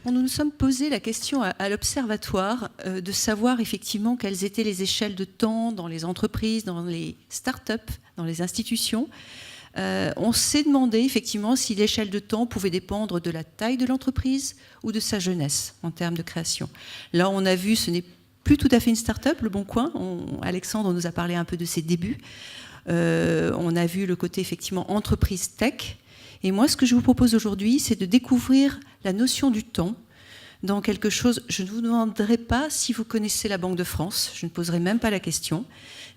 Nous nous sommes posé la question à l'Observatoire de savoir effectivement quelles étaient les échelles de temps dans les entreprises, dans les start-up, dans les institutions. On s'est demandé effectivement si l'échelle de temps pouvait dépendre de la taille de l'entreprise ou de sa jeunesse en termes de création. Là, on a vu, ce n'est plus tout à fait une start-up, Le Bon Coin. Alexandre nous a parlé un peu de ses débuts. On a vu le côté effectivement entreprise tech. Et moi, ce que je vous propose aujourd'hui, c'est de découvrir la notion du temps dans quelque chose. Je ne vous demanderai pas si vous connaissez la Banque de France, je ne poserai même pas la question,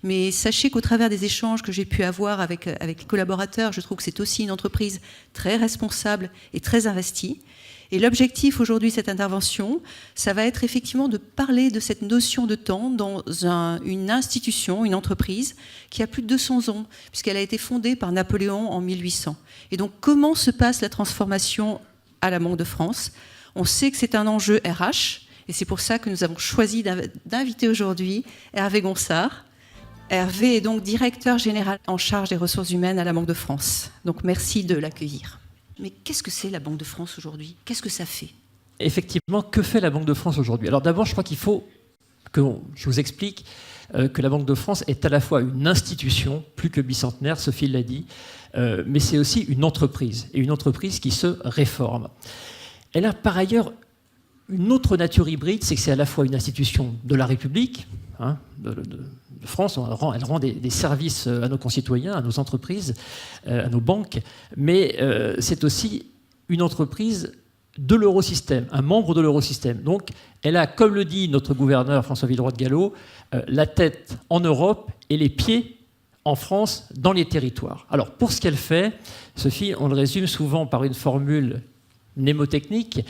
mais sachez qu'au travers des échanges que j'ai pu avoir avec les collaborateurs, je trouve que c'est aussi une entreprise très responsable et très investie. Et l'objectif aujourd'hui de cette intervention, ça va être effectivement de parler de cette notion de temps dans une institution, une entreprise qui a plus de 200 ans, puisqu'elle a été fondée par Napoléon en 1800. Et donc, comment se passe la transformation à la Banque de France? On sait que c'est un enjeu RH, et c'est pour ça que nous avons choisi d'inviter aujourd'hui Hervé Gonsard. Hervé est donc directeur général en charge des ressources humaines à la Banque de France. Donc, merci de l'accueillir. Mais qu'est-ce que c'est la Banque de France aujourd'hui? Qu'est-ce que ça fait? Effectivement, que fait la Banque de France aujourd'hui? Alors d'abord, je crois qu'il faut que je vous explique que la Banque de France est à la fois une institution, plus que bicentenaire, Sophie l'a dit, mais c'est aussi une entreprise, et une entreprise qui se réforme. Elle a par ailleurs une autre nature hybride, c'est que c'est à la fois une institution de la République, de France, elle rend des services à nos concitoyens, à nos entreprises, à nos banques, mais c'est aussi une entreprise de l'eurosystème, un membre de l'eurosystème. Donc elle a, comme le dit notre gouverneur François Villeroy de Galhau, la tête en Europe et les pieds en France, dans les territoires. Alors pour ce qu'elle fait, Sophie, on le résume souvent par une formule mnémotechnique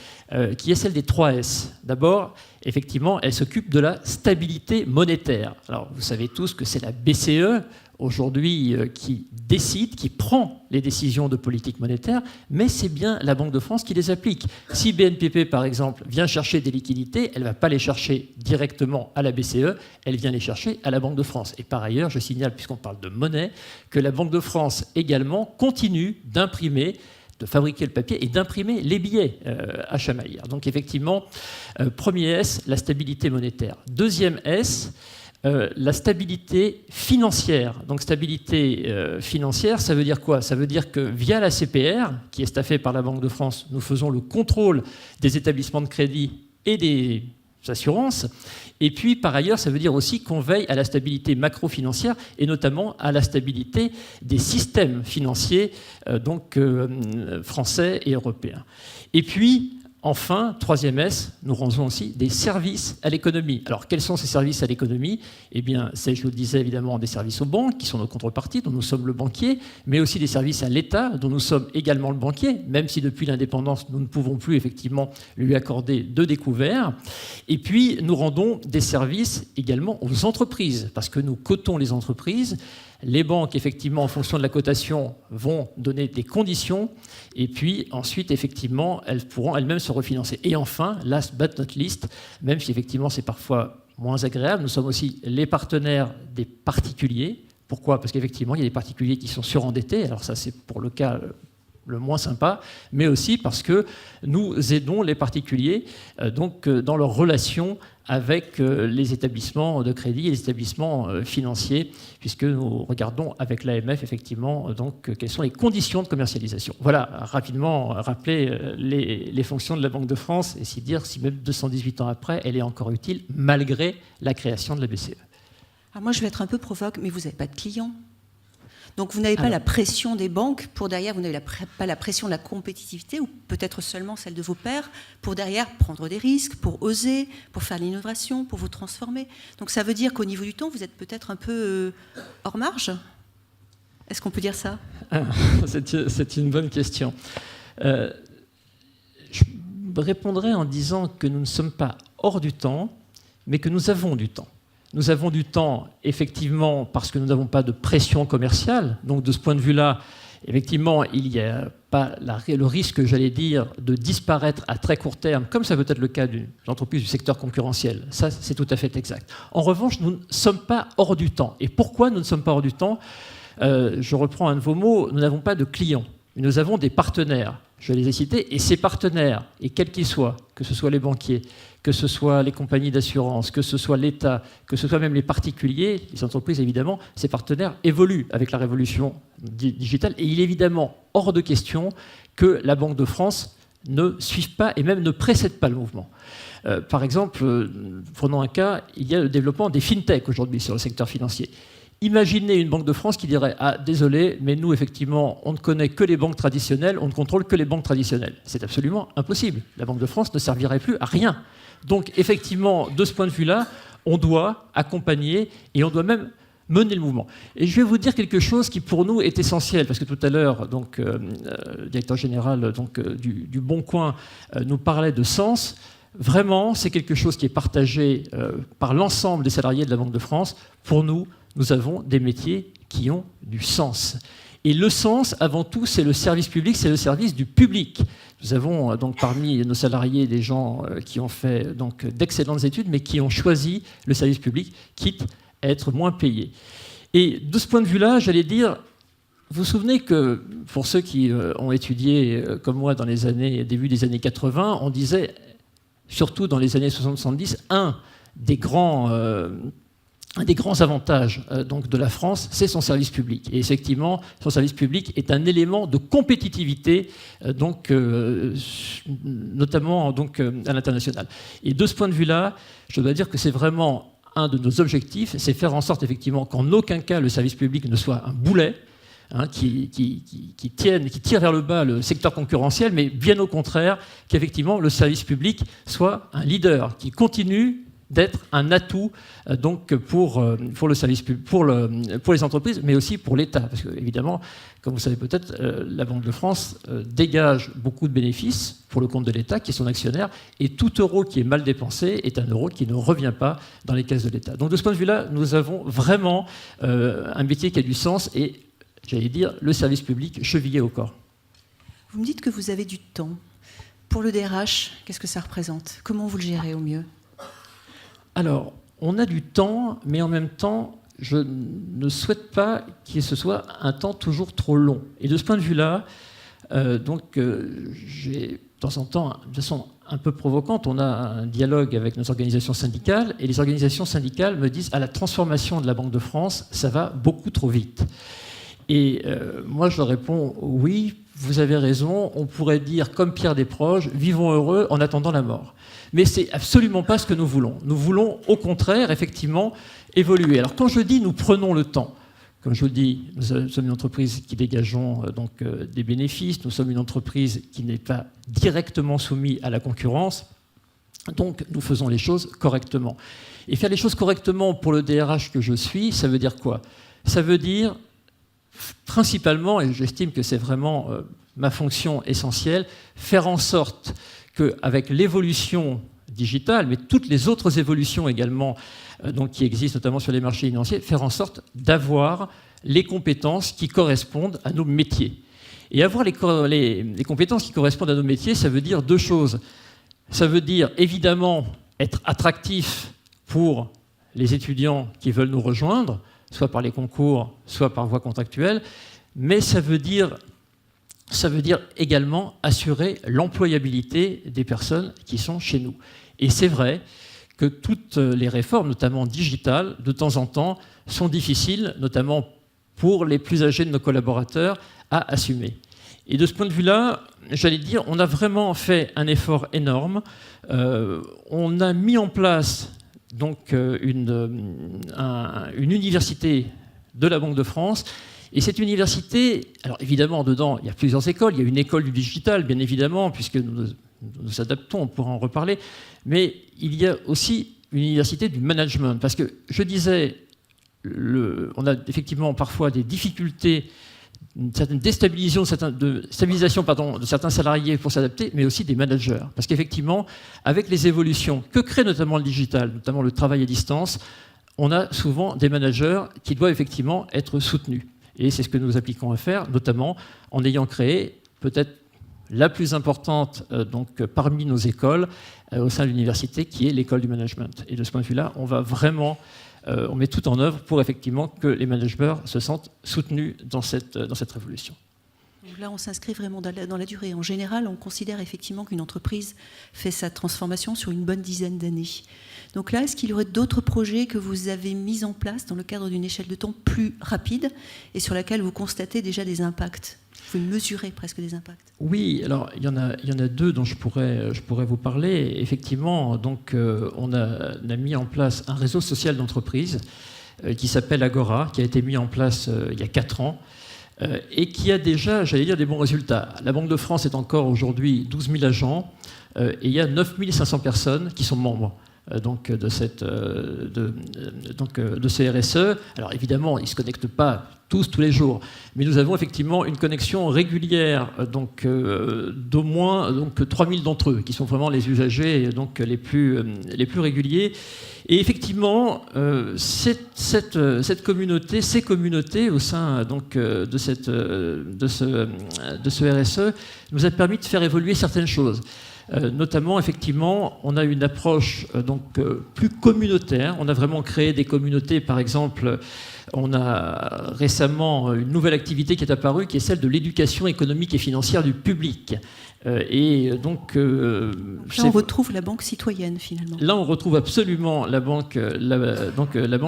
qui est celle des 3 S. D'abord, effectivement, elle s'occupe de la stabilité monétaire. Alors, vous savez tous que c'est la BCE, aujourd'hui, qui décide, qui prend les décisions de politique monétaire, mais c'est bien la Banque de France qui les applique. Si BNPP, par exemple, vient chercher des liquidités, elle ne va pas les chercher directement à la BCE, elle vient les chercher à la Banque de France. Et par ailleurs, je signale, puisqu'on parle de monnaie, que la Banque de France également continue d'imprimer, de fabriquer le papier et d'imprimer les billets à chamaillère. Donc effectivement, premier S, la stabilité monétaire. Deuxième S, la stabilité financière. Donc stabilité financière, ça veut dire quoi? Ça veut dire que via la CPR, qui est staffée par la Banque de France, nous faisons le contrôle des établissements de crédit et des assurances. Et puis, par ailleurs, ça veut dire aussi qu'on veille à la stabilité macro-financière et notamment à la stabilité des systèmes financiers français et européens. Et puis, enfin, troisième S, nous rendons aussi des services à l'économie. Alors, quels sont ces services à l'économie? Eh bien, c'est, je vous le disais, évidemment, des services aux banques, qui sont nos contreparties, dont nous sommes le banquier, mais aussi des services à l'État, dont nous sommes également le banquier, même si depuis l'indépendance, nous ne pouvons plus, effectivement, lui accorder de découvert. Et puis, nous rendons des services également aux entreprises, parce que nous cotons les entreprises. Les banques, effectivement, en fonction de la cotation, vont donner des conditions. Et puis, ensuite, effectivement, elles pourront elles-mêmes se refinancer. Et enfin, last but not least, même si, effectivement, c'est parfois moins agréable, nous sommes aussi les partenaires des particuliers. Pourquoi? Parce qu'effectivement, il y a des particuliers qui sont surendettés. Alors ça, c'est pour le cas le moins sympa, mais aussi parce que nous aidons les particuliers dans leurs relations avec les établissements de crédit et les établissements financiers, puisque nous regardons avec l'AMF effectivement quelles sont les conditions de commercialisation. Voilà, rapidement rappeler les fonctions de la Banque de France et si dire si même 218 ans après, elle est encore utile malgré la création de la BCE. Alors moi, je vais être un peu provoque, mais vous n'avez pas de clients. Donc vous n'avez pas la pression des banques pour derrière, vous n'avez pas la pression de la compétitivité, ou peut-être seulement celle de vos pairs, pour derrière prendre des risques, pour oser, pour faire l'innovation, pour vous transformer. Donc ça veut dire qu'au niveau du temps, vous êtes peut-être un peu hors marge? Est-ce qu'on peut dire ça? C'est une bonne question. Je répondrai en disant que nous ne sommes pas hors du temps, mais que nous avons du temps. Nous avons du temps, effectivement, parce que nous n'avons pas de pression commerciale. Donc, de ce point de vue-là, effectivement, il n'y a pas le risque, j'allais dire, de disparaître à très court terme, comme ça peut être le cas d'une entreprise du secteur concurrentiel. Ça, c'est tout à fait exact. En revanche, nous ne sommes pas hors du temps. Et pourquoi nous ne sommes pas hors du temps? Je reprends un de vos mots, nous n'avons pas de clients. Nous avons des partenaires. je les ai cités, et ses partenaires, et quels qu'ils soient, que ce soit les banquiers, que ce soit les compagnies d'assurance, que ce soit l'État, que ce soit même les particuliers, les entreprises évidemment, ces partenaires évoluent avec la révolution digitale, et il est évidemment hors de question que la Banque de France ne suive pas et même ne précède pas le mouvement. Par exemple, prenons un cas, il y a le développement des fintech aujourd'hui sur le secteur financier. Imaginez une Banque de France qui dirait « Ah, désolé, mais nous, effectivement, on ne connaît que les banques traditionnelles, on ne contrôle que les banques traditionnelles. » C'est absolument impossible. La Banque de France ne servirait plus à rien. Donc, effectivement, de ce point de vue-là, on doit accompagner et on doit même mener le mouvement. Et je vais vous dire quelque chose qui, pour nous, est essentiel, parce que tout à l'heure, le directeur général du Bon Coin nous parlait de sens. Vraiment, c'est quelque chose qui est partagé par l'ensemble des salariés de la Banque de France. Pour nous, nous avons des métiers qui ont du sens. Et le sens, avant tout, c'est le service public, c'est le service du public. Nous avons donc parmi nos salariés des gens qui ont fait d'excellentes études, mais qui ont choisi le service public, quitte à être moins payés. Et de ce point de vue-là, j'allais dire, vous vous souvenez que pour ceux qui ont étudié, comme moi, dans les début des années 80, on disait, surtout dans les années 70, un des grands avantages de la France, c'est son service public. Et effectivement, son service public est un élément de compétitivité, notamment à l'international. Et de ce point de vue-là, je dois dire que c'est vraiment un de nos objectifs, c'est faire en sorte effectivement qu'en aucun cas le service public ne soit un boulet, qui tire vers le bas le secteur concurrentiel, mais bien au contraire, qu'effectivement le service public soit un leader, qui continue d'être un atout pour le service public, pour les entreprises, mais aussi pour l'État. Parce que, évidemment, comme vous savez peut-être, la Banque de France dégage beaucoup de bénéfices pour le compte de l'État, qui est son actionnaire, et tout euro qui est mal dépensé est un euro qui ne revient pas dans les caisses de l'État. Donc de ce point de vue-là, nous avons vraiment un métier qui a du sens et, j'allais dire, le service public chevillé au corps. Vous me dites que vous avez du temps. Pour le DRH, qu'est-ce que ça représente? Comment vous le gérez au mieux? Alors, on a du temps, mais en même temps, je ne souhaite pas que ce soit un temps toujours trop long. Et de ce point de vue-là, j'ai de temps en temps, de façon un peu provocante, on a un dialogue avec nos organisations syndicales, et les organisations syndicales me disent « À la transformation de la Banque de France, ça va beaucoup trop vite ». Et moi, je leur réponds « Oui, vous avez raison, on pourrait dire, comme Pierre Desproges, vivons heureux en attendant la mort ». Mais ce n'est absolument pas ce que nous voulons. Nous voulons, au contraire, effectivement, évoluer. Alors, quand je dis « nous prenons le temps », comme je vous le dis, nous sommes une entreprise qui dégageons des bénéfices, nous sommes une entreprise qui n'est pas directement soumise à la concurrence, donc nous faisons les choses correctement. Et faire les choses correctement pour le DRH que je suis, ça veut dire quoi? Ça veut dire, principalement, et j'estime que c'est vraiment ma fonction essentielle, faire en sorte qu'avec l'évolution digitale, mais toutes les autres évolutions également qui existent, notamment sur les marchés financiers, faire en sorte d'avoir les compétences qui correspondent à nos métiers. Et avoir les compétences qui correspondent à nos métiers, ça veut dire deux choses. Ça veut dire, évidemment, être attractif pour les étudiants qui veulent nous rejoindre, soit par les concours, soit par voie contractuelle, mais ça veut dire également assurer l'employabilité des personnes qui sont chez nous. Et c'est vrai que toutes les réformes, notamment digitales, de temps en temps, sont difficiles, notamment pour les plus âgés de nos collaborateurs, à assumer. Et de ce point de vue-là, j'allais dire, on a vraiment fait un effort énorme. On a mis en place une université de la Banque de France. Et cette université, alors évidemment, dedans, il y a plusieurs écoles. Il y a une école du digital, bien évidemment, puisque nous adaptons, on pourra en reparler. Mais il y a aussi une université du management. Parce que, je disais, on a effectivement parfois des difficultés, une certaine stabilisation de certains salariés pour s'adapter, mais aussi des managers. Parce qu'effectivement, avec les évolutions que crée notamment le digital, notamment le travail à distance, on a souvent des managers qui doivent effectivement être soutenus. Et c'est ce que nous appliquons à faire, notamment en ayant créé peut-être la plus importante parmi nos écoles au sein de l'université, qui est l'école du management. Et de ce point de vue-là, on va vraiment, on met tout en œuvre pour effectivement que les managers se sentent soutenus dans cette révolution. Là, on s'inscrit vraiment dans la durée. En général, on considère effectivement qu'une entreprise fait sa transformation sur une bonne dizaine d'années. Donc là, est-ce qu'il y aurait d'autres projets que vous avez mis en place dans le cadre d'une échelle de temps plus rapide et sur laquelle vous constatez déjà des impacts ? Vous mesurez presque des impacts. Oui, alors il y en a deux dont je pourrais vous parler. Effectivement, donc on a mis en place un réseau social d'entreprises qui s'appelle Agora, qui a été mis en place il y a 4 ans. Et qui a déjà, j'allais dire, des bons résultats. La Banque de France est encore aujourd'hui 12 000 agents et il y a 9 500 personnes qui sont membres donc, de ce RSE. Alors évidemment, ils ne se connectent pas tous les jours, mais nous avons effectivement une connexion régulière donc, d'au moins 3 000 d'entre eux, qui sont vraiment les usagers donc, les plus réguliers. Et effectivement, cette communauté, ces communautés au sein donc, de ce RSE nous a permis de faire évoluer certaines choses. Notamment, effectivement, on a une approche plus communautaire. On a vraiment créé des communautés, par exemple. On a récemment une nouvelle activité qui est apparue, qui est celle de l'éducation économique et financière du public. Et donc, là, on retrouve la banque citoyenne, finalement. Là, on retrouve absolument la banque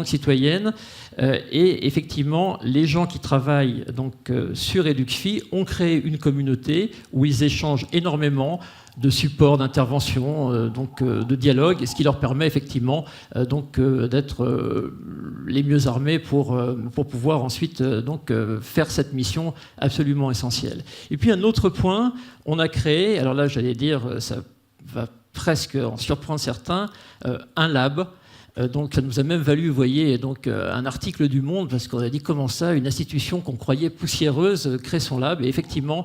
citoyenne. Et effectivement, les gens qui travaillent donc, sur EducFi ont créé une communauté où ils échangent énormément de support, d'intervention, de dialogue, ce qui leur permet effectivement d'être les mieux armés pour pouvoir ensuite faire cette mission absolument essentielle. Et puis un autre point, on a créé, alors là j'allais dire, ça va presque en surprendre certains, un lab. Donc ça nous a même valu, vous voyez, un article du Monde, parce qu'on a dit comment ça, une institution qu'on croyait poussiéreuse crée son lab. Et effectivement,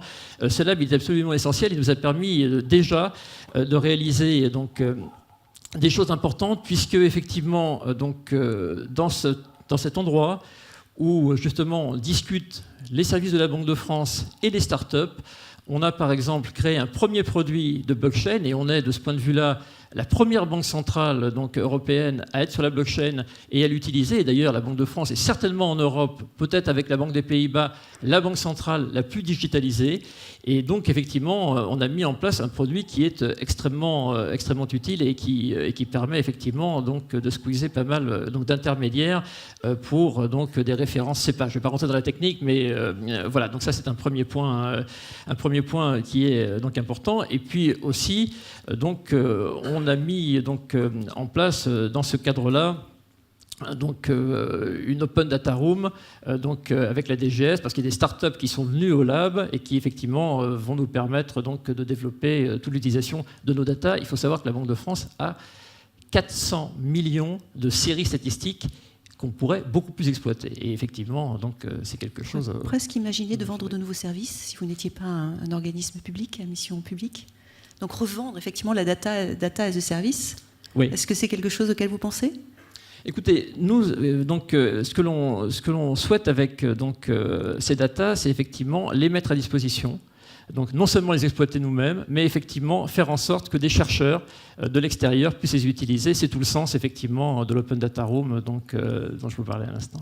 ce lab il est absolument essentiel. Il nous a permis déjà de réaliser des choses importantes, puisque effectivement, dans cet endroit où justement on discute les services de la Banque de France et les startups, on a par exemple créé un premier produit de blockchain, et on est de ce point de vue-là la première banque centrale européenne à être sur la blockchain et à l'utiliser. Et d'ailleurs, la Banque de France est certainement en Europe, peut-être avec la Banque des Pays-Bas, la banque centrale la plus digitalisée. Et donc, effectivement, on a mis en place un produit qui est extrêmement utile et qui permet effectivement de squeezer pas mal d'intermédiaires pour des références CEPA. Je ne vais pas rentrer dans la technique, mais voilà. Donc ça, c'est un premier point qui est important. Et puis aussi, on a mis en place dans ce cadre-là une Open Data Room avec la DGS, parce qu'il y a des startups qui sont venues au lab et qui effectivement vont nous permettre de développer toute l'utilisation de nos data. Il faut savoir que la Banque de France a 400 millions de séries statistiques qu'on pourrait beaucoup plus exploiter. Et effectivement, c'est quelque chose... On peut presque imaginer de vendre de nouveaux services si vous n'étiez pas un organisme public, à mission publique. Donc revendre effectivement la data as a service. Oui. Est-ce que c'est quelque chose auquel vous pensez ? Écoutez, nous, ce que l'on souhaite avec ces data, c'est effectivement les mettre à disposition. Donc non seulement les exploiter nous-mêmes, mais effectivement faire en sorte que des chercheurs de l'extérieur puissent les utiliser. C'est tout le sens effectivement de l'Open Data Room dont je vous parlais à l'instant.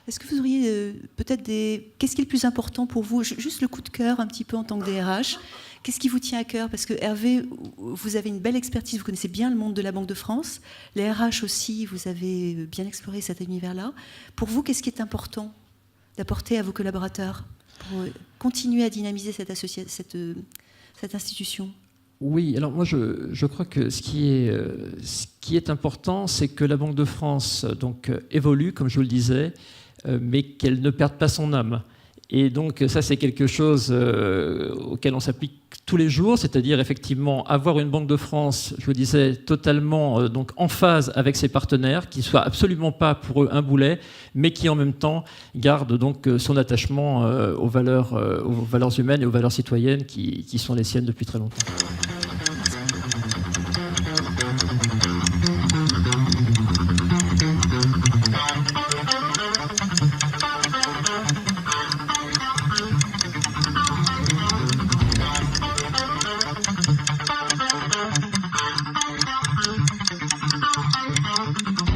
Est-ce que vous auriez peut-être qu'est-ce qui est le plus important pour vous ? Juste le coup de cœur un petit peu en tant que DRH. Qu'est-ce qui vous tient à cœur ? Parce que Hervé, vous avez une belle expertise, vous connaissez bien le monde de la Banque de France. Les RH aussi, vous avez bien exploré cet univers-là. Pour vous, qu'est-ce qui est important d'apporter à vos collaborateurs pour continuer à dynamiser cette institution ? Oui, alors moi je crois que ce qui est important, c'est que la Banque de France évolue, comme je vous le disais, mais qu'elle ne perde pas son âme. Et donc ça, c'est quelque chose auquel on s'applique tous les jours, c'est-à-dire effectivement avoir une Banque de France, je vous disais, totalement en phase avec ses partenaires, qui ne soit absolument pas pour eux un boulet, mais qui en même temps garde son attachement aux valeurs humaines et aux valeurs citoyennes qui sont les siennes depuis très longtemps. Thank you.